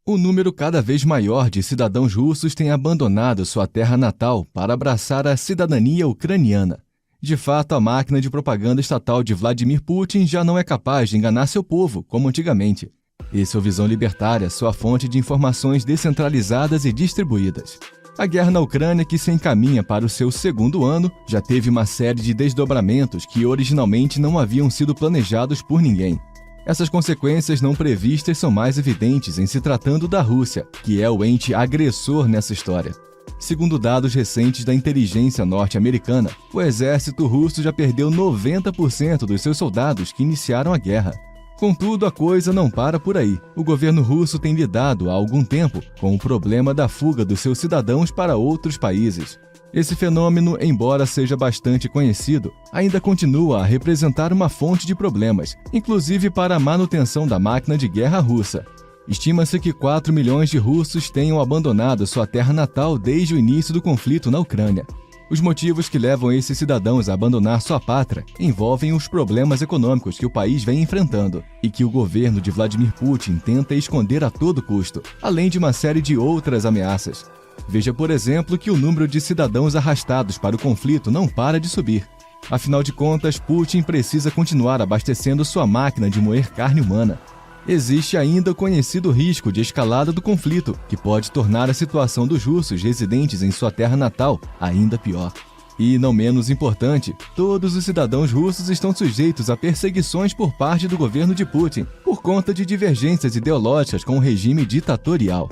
Um número cada vez maior de cidadãos russos tem abandonado sua terra natal para abraçar a cidadania ucraniana. De fato, a máquina de propaganda estatal de Vladimir Putin já não é capaz de enganar seu povo, como antigamente. E sua visão libertária, sua fonte de informações descentralizadas e distribuídas. A guerra na Ucrânia, que se encaminha para o seu segundo ano, já teve uma série de desdobramentos que originalmente não haviam sido planejados por ninguém. Essas consequências não previstas são mais evidentes em se tratando da Rússia, que é o ente agressor nessa história. Segundo dados recentes da inteligência norte-americana, o exército russo já perdeu 90% dos seus soldados que iniciaram a guerra. Contudo, a coisa não para por aí. O governo russo tem lidado há algum tempo com o problema da fuga dos seus cidadãos para outros países. Esse fenômeno, embora seja bastante conhecido, ainda continua a representar uma fonte de problemas, inclusive para a manutenção da máquina de guerra russa. Estima-se que 4 milhões de russos tenham abandonado sua terra natal desde o início do conflito na Ucrânia. Os motivos que levam esses cidadãos a abandonar sua pátria envolvem os problemas econômicos que o país vem enfrentando e que o governo de Vladimir Putin tenta esconder a todo custo, além de uma série de outras ameaças. Veja, por exemplo, que o número de cidadãos arrastados para o conflito não para de subir. Afinal de contas, Putin precisa continuar abastecendo sua máquina de moer carne humana. Existe ainda o conhecido risco de escalada do conflito, que pode tornar a situação dos russos residentes em sua terra natal ainda pior. E, não menos importante, todos os cidadãos russos estão sujeitos a perseguições por parte do governo de Putin, por conta de divergências ideológicas com o regime ditatorial.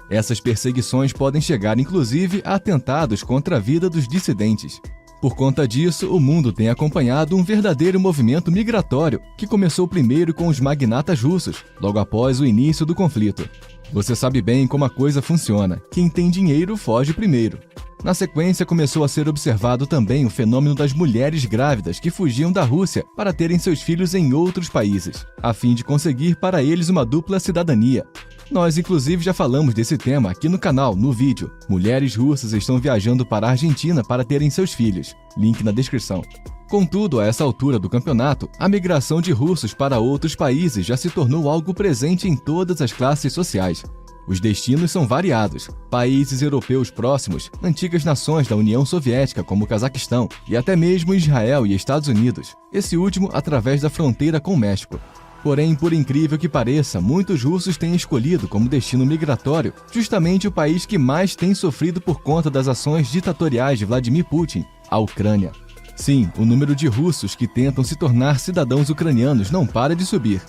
Essas perseguições podem chegar, inclusive, a atentados contra a vida dos dissidentes. Por conta disso, o mundo tem acompanhado um verdadeiro movimento migratório, que começou primeiro com os magnatas russos, logo após o início do conflito. Você sabe bem como a coisa funciona. Quem tem dinheiro foge primeiro. Na sequência, começou a ser observado também o fenômeno das mulheres grávidas que fugiam da Rússia para terem seus filhos em outros países, a fim de conseguir para eles uma dupla cidadania. Nós, inclusive, já falamos desse tema aqui no canal, no vídeo. Mulheres russas estão viajando para a Argentina para terem seus filhos. Link na descrição. Contudo, a essa altura do campeonato, a migração de russos para outros países já se tornou algo presente em todas as classes sociais. Os destinos são variados. Países europeus próximos, antigas nações da União Soviética como o Cazaquistão e até mesmo Israel e Estados Unidos. Esse último através da fronteira com o México. Porém, por incrível que pareça, muitos russos têm escolhido como destino migratório justamente o país que mais tem sofrido por conta das ações ditatoriais de Vladimir Putin, a Ucrânia. Sim, o número de russos que tentam se tornar cidadãos ucranianos não para de subir.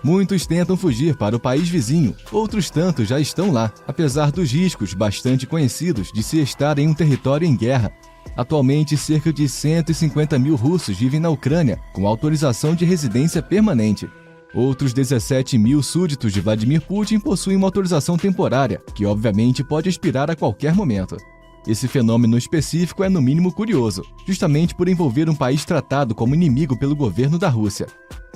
Muitos tentam fugir para o país vizinho, outros tantos já estão lá, apesar dos riscos bastante conhecidos de se estar em um território em guerra. Atualmente, cerca de 150 mil russos vivem na Ucrânia com autorização de residência permanente. Outros 17 mil súditos de Vladimir Putin possuem uma autorização temporária, que obviamente pode expirar a qualquer momento. Esse fenômeno específico é no mínimo curioso, justamente por envolver um país tratado como inimigo pelo governo da Rússia.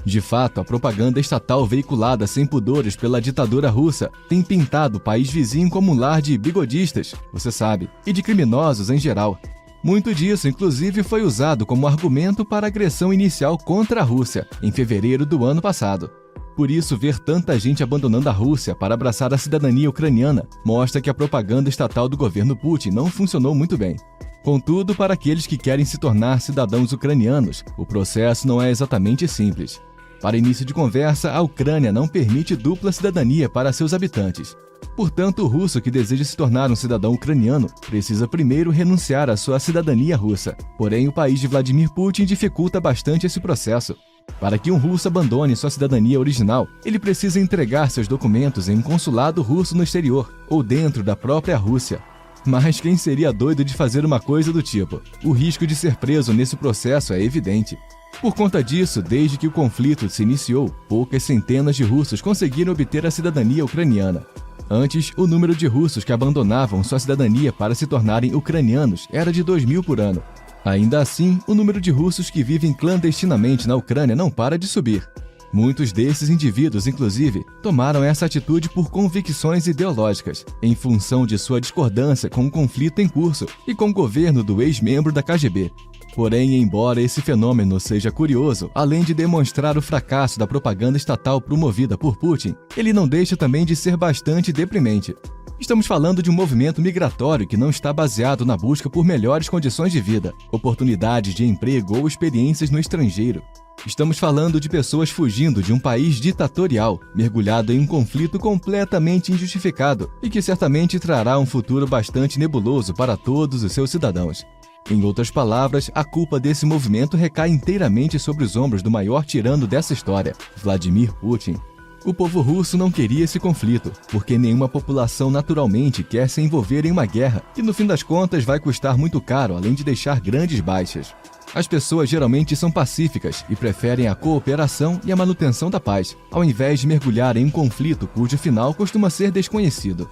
De fato, a propaganda estatal veiculada sem pudores pela ditadura russa tem pintado o país vizinho como um lar de bigodistas, você sabe, e de criminosos em geral. Muito disso, inclusive, foi usado como argumento para a agressão inicial contra a Rússia, em fevereiro do ano passado. Por isso, ver tanta gente abandonando a Rússia para abraçar a cidadania ucraniana mostra que a propaganda estatal do governo Putin não funcionou muito bem. Contudo, para aqueles que querem se tornar cidadãos ucranianos, o processo não é exatamente simples. Para início de conversa, a Ucrânia não permite dupla cidadania para seus habitantes. Portanto, o russo que deseja se tornar um cidadão ucraniano precisa primeiro renunciar à sua cidadania russa. Porém, o país de Vladimir Putin dificulta bastante esse processo. Para que um russo abandone sua cidadania original, ele precisa entregar seus documentos em um consulado russo no exterior ou dentro da própria Rússia. Mas quem seria doido de fazer uma coisa do tipo? O risco de ser preso nesse processo é evidente. Por conta disso, desde que o conflito se iniciou, poucas centenas de russos conseguiram obter a cidadania ucraniana. Antes, o número de russos que abandonavam sua cidadania para se tornarem ucranianos era de 2.000 por ano. Ainda assim, o número de russos que vivem clandestinamente na Ucrânia não para de subir. Muitos desses indivíduos, inclusive, tomaram essa atitude por convicções ideológicas, em função de sua discordância com o conflito em curso e com o governo do ex-membro da KGB. Porém, embora esse fenômeno seja curioso, além de demonstrar o fracasso da propaganda estatal promovida por Putin, ele não deixa também de ser bastante deprimente. Estamos falando de um movimento migratório que não está baseado na busca por melhores condições de vida, oportunidades de emprego ou experiências no estrangeiro. Estamos falando de pessoas fugindo de um país ditatorial, mergulhado em um conflito completamente injustificado e que certamente trará um futuro bastante nebuloso para todos os seus cidadãos. Em outras palavras, a culpa desse movimento recai inteiramente sobre os ombros do maior tirano dessa história, Vladimir Putin. O povo russo não queria esse conflito, porque nenhuma população naturalmente quer se envolver em uma guerra, que no fim das contas vai custar muito caro, além de deixar grandes baixas. As pessoas geralmente são pacíficas e preferem a cooperação e a manutenção da paz, ao invés de mergulhar em um conflito cujo final costuma ser desconhecido.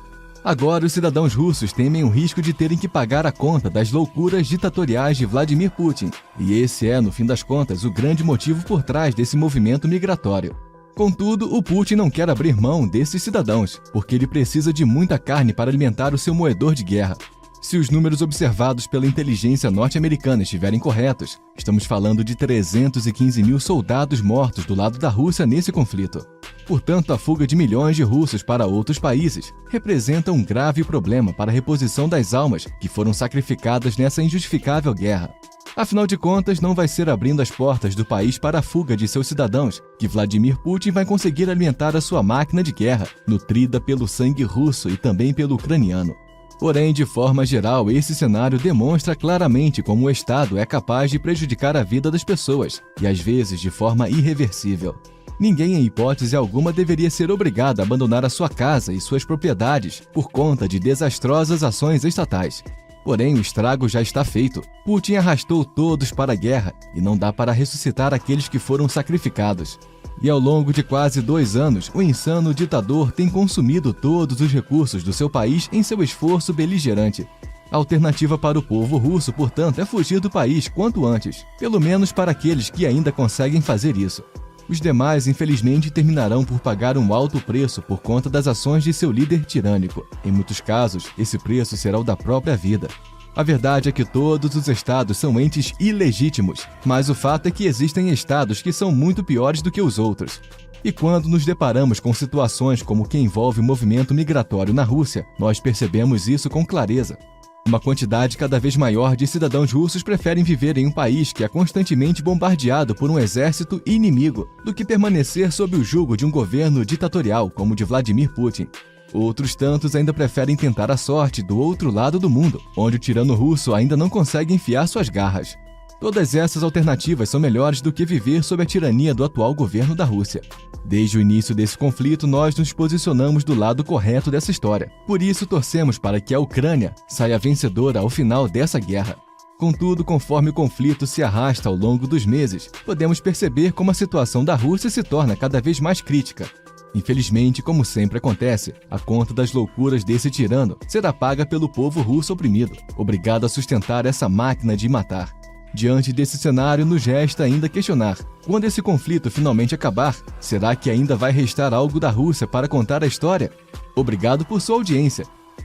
Agora, os cidadãos russos temem o risco de terem que pagar a conta das loucuras ditatoriais de Vladimir Putin, e esse é, no fim das contas, o grande motivo por trás desse movimento migratório. Contudo, o Putin não quer abrir mão desses cidadãos, porque ele precisa de muita carne para alimentar o seu moedor de guerra. Se os números observados pela inteligência norte-americana estiverem corretos, estamos falando de 315 mil soldados mortos do lado da Rússia nesse conflito. Portanto, a fuga de milhões de russos para outros países representa um grave problema para a reposição das almas que foram sacrificadas nessa injustificável guerra. Afinal de contas, não vai ser abrindo as portas do país para a fuga de seus cidadãos que Vladimir Putin vai conseguir alimentar a sua máquina de guerra, nutrida pelo sangue russo e também pelo ucraniano. Porém, de forma geral, esse cenário demonstra claramente como o Estado é capaz de prejudicar a vida das pessoas, e às vezes de forma irreversível. Ninguém, em hipótese alguma, deveria ser obrigado a abandonar a sua casa e suas propriedades por conta de desastrosas ações estatais. Porém, o estrago já está feito. Putin arrastou todos para a guerra e não dá para ressuscitar aqueles que foram sacrificados. E ao longo de quase 2 anos, o insano ditador tem consumido todos os recursos do seu país em seu esforço beligerante. A alternativa para o povo russo, portanto, é fugir do país quanto antes, pelo menos para aqueles que ainda conseguem fazer isso. Os demais, infelizmente, terminarão por pagar um alto preço por conta das ações de seu líder tirânico. Em muitos casos, esse preço será o da própria vida. A verdade é que todos os estados são entes ilegítimos, mas o fato é que existem estados que são muito piores do que os outros. E quando nos deparamos com situações como que envolve o movimento migratório na Rússia, nós percebemos isso com clareza. Uma quantidade cada vez maior de cidadãos russos preferem viver em um país que é constantemente bombardeado por um exército inimigo do que permanecer sob o jugo de um governo ditatorial como o de Vladimir Putin. Outros tantos ainda preferem tentar a sorte do outro lado do mundo, onde o tirano russo ainda não consegue enfiar suas garras. Todas essas alternativas são melhores do que viver sob a tirania do atual governo da Rússia. Desde o início desse conflito, nós nos posicionamos do lado correto dessa história. Por isso, torcemos para que a Ucrânia saia vencedora ao final dessa guerra. Contudo, conforme o conflito se arrasta ao longo dos meses, podemos perceber como a situação da Rússia se torna cada vez mais crítica. Infelizmente, como sempre acontece, a conta das loucuras desse tirano será paga pelo povo russo oprimido, obrigado a sustentar essa máquina de matar. Diante desse cenário, nos resta ainda questionar: quando esse conflito finalmente acabar, será que ainda vai restar algo da Rússia para contar a história? Obrigado por sua audiência.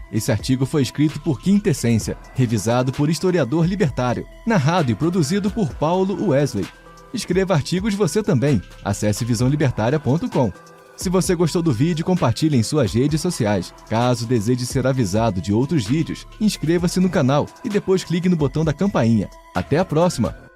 Esse artigo foi escrito por Quintessência, revisado por historiador libertário, narrado e produzido por Paulo Wesley. Escreva artigos você também. Acesse visãolibertaria.com. Se você gostou do vídeo, compartilhe em suas redes sociais. Caso deseje ser avisado de outros vídeos, inscreva-se no canal e depois clique no botão da campainha. Até a próxima!